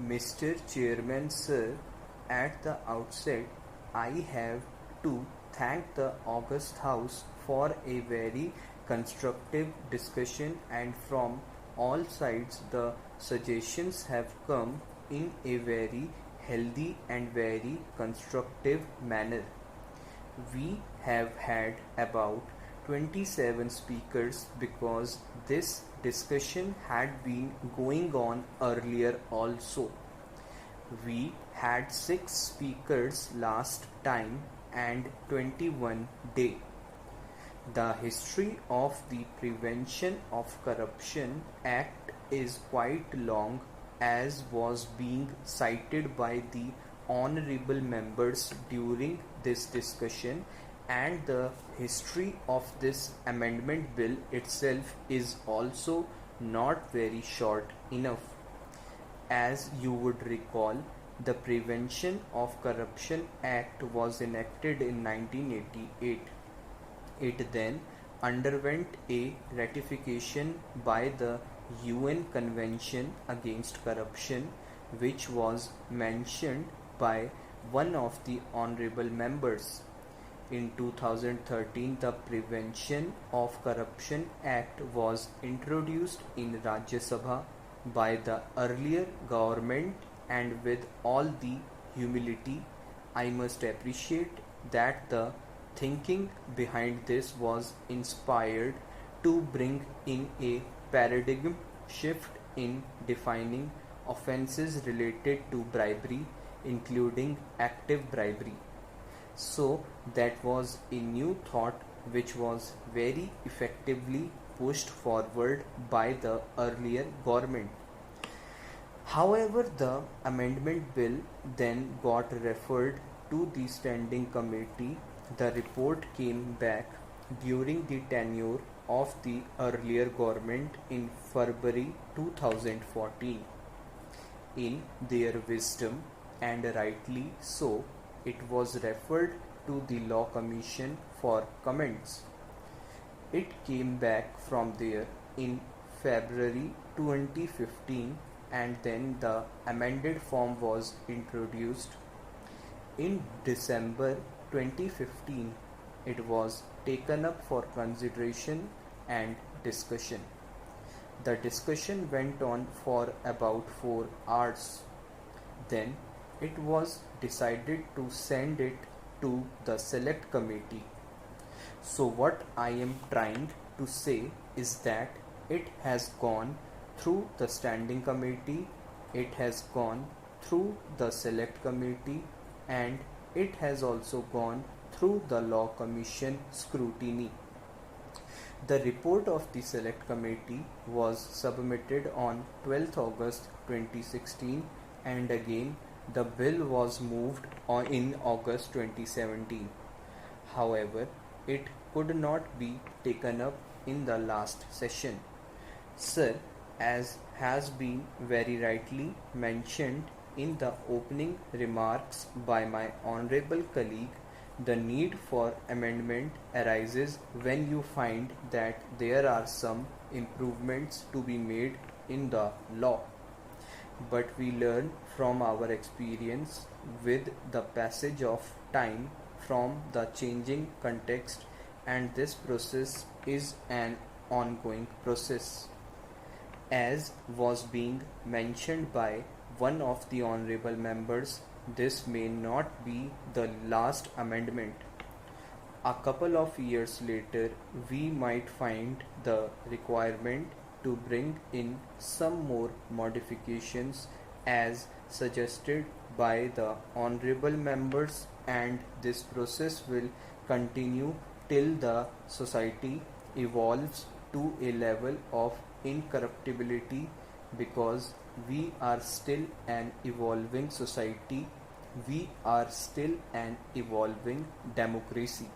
Mr. Chairman, sir, at the outset, I have to thank the August House for a very constructive discussion, and from all sides the suggestions have come in a very healthy and very constructive manner. We have had about 27 speakers because this discussion had been going on earlier also. We had 6 speakers last time and 21 day. The history of the Prevention of Corruption Act is quite long, as was being cited by the honorable members during this discussion, and the history of this amendment bill itself is also not very short enough. As you would recall, the Prevention of Corruption Act was enacted in 1988. It then underwent a ratification by the UN Convention Against Corruption, which was mentioned by one of the honorable members. In 2013, the Prevention of Corruption Act was introduced in Rajya Sabha by the earlier government, and with all the humility, I must appreciate that the thinking behind this was inspired to bring in a paradigm shift in defining offences related to bribery, including active bribery. So that was a new thought which was very effectively pushed forward by the earlier government. However, the amendment bill then got referred to the standing committee. The report came back during the tenure of the earlier government in February 2014. In their wisdom, and rightly so, it was referred to the Law Commission for comments. It came back from there in February 2015, and then the amended form was introduced. In December 2015, it was taken up for consideration and discussion. The discussion went on for about 4 hours. Then it was decided to send it to the select committee. So what I am trying to say is that it has gone through the standing committee, it has gone through the select committee, and it has also gone through the Law Commission scrutiny. The report of the select committee was submitted on 12th August 2016, and again the bill was moved on in August 2017. However, it could not be taken up in the last session. Sir, as has been very rightly mentioned in the opening remarks by my honorable colleague, the need for amendment arises when you find that there are some improvements to be made in the law. But we learn from our experience with the passage of time from the changing context, and this process is an ongoing process. As was being mentioned by one of the honorable members, this may not be the last amendment. A couple of years later, we might find the requirement to bring in some more modifications as suggested by the honorable members, and this process will continue till the society evolves to a level of incorruptibility, because we are still an evolving society, we are still an evolving democracy.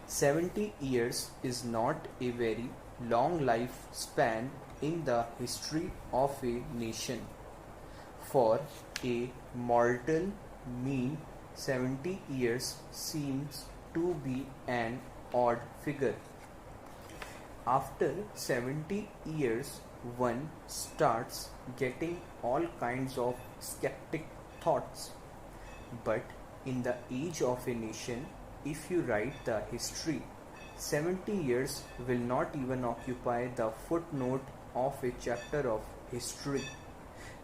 70 years is not a very long lifespan in the history of a nation. For a mortal mean, 70 years seems to be an odd figure. After 70 years, one starts getting all kinds of skeptic thoughts. But in the age of a nation, if you write the history, 70 years will not even occupy the footnote of a chapter of history.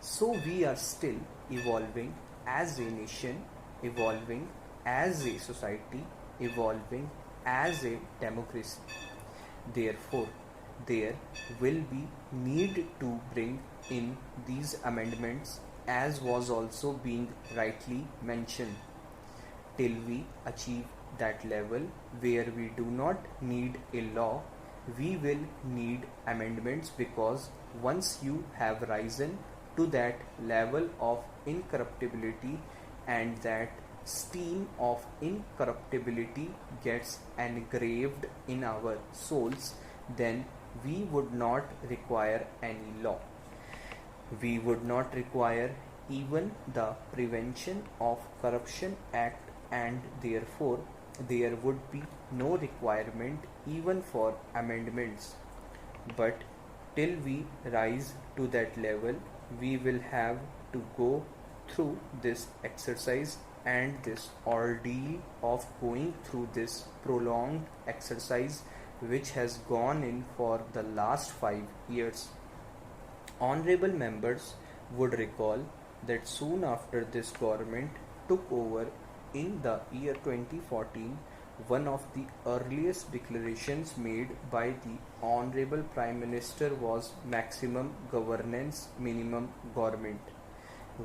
So we are still evolving as a nation, evolving as a society, evolving as a democracy. Therefore, there will be need to bring in these amendments, as was also being rightly mentioned, till we achieve that level where we do not need a law. We will need amendments, because once you have risen to that level of incorruptibility, and that steam of incorruptibility gets engraved in our souls, then we would not require any law. We would not require even the Prevention of Corruption Act, and therefore there would be no requirement even for amendments. But till we rise to that level, we will have to go through this exercise and this ordeal of going through this prolonged exercise, which has gone in for the last 5 years. Honorable members would recall that soon after this government took over in the year 2014, one of the earliest declarations made by the Honorable Prime Minister was maximum governance, minimum government.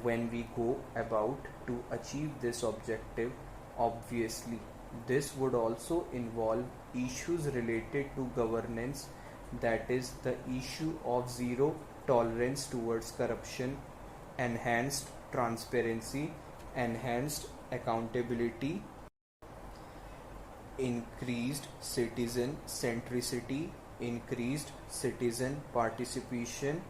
When we go about to achieve this objective, obviously this would also involve issues related to governance, that is, the issue of zero tolerance towards corruption, enhanced transparency, enhanced accountability, increased citizen centricity, increased citizen participation,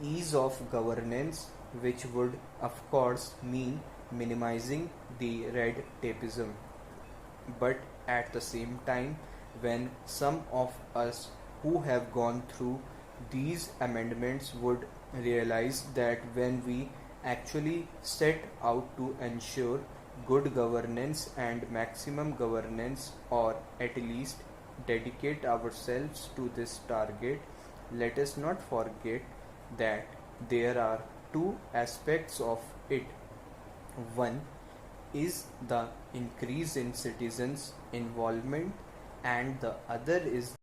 ease of governance, which would of course mean minimizing the red tapeism. But at the same time, when some of us who have gone through these amendments would realize that when we actually set out to ensure good governance and maximum governance, or at least dedicate ourselves to this target, let us not forget that there are two aspects of it. One is the increase in citizens' involvement, and the other is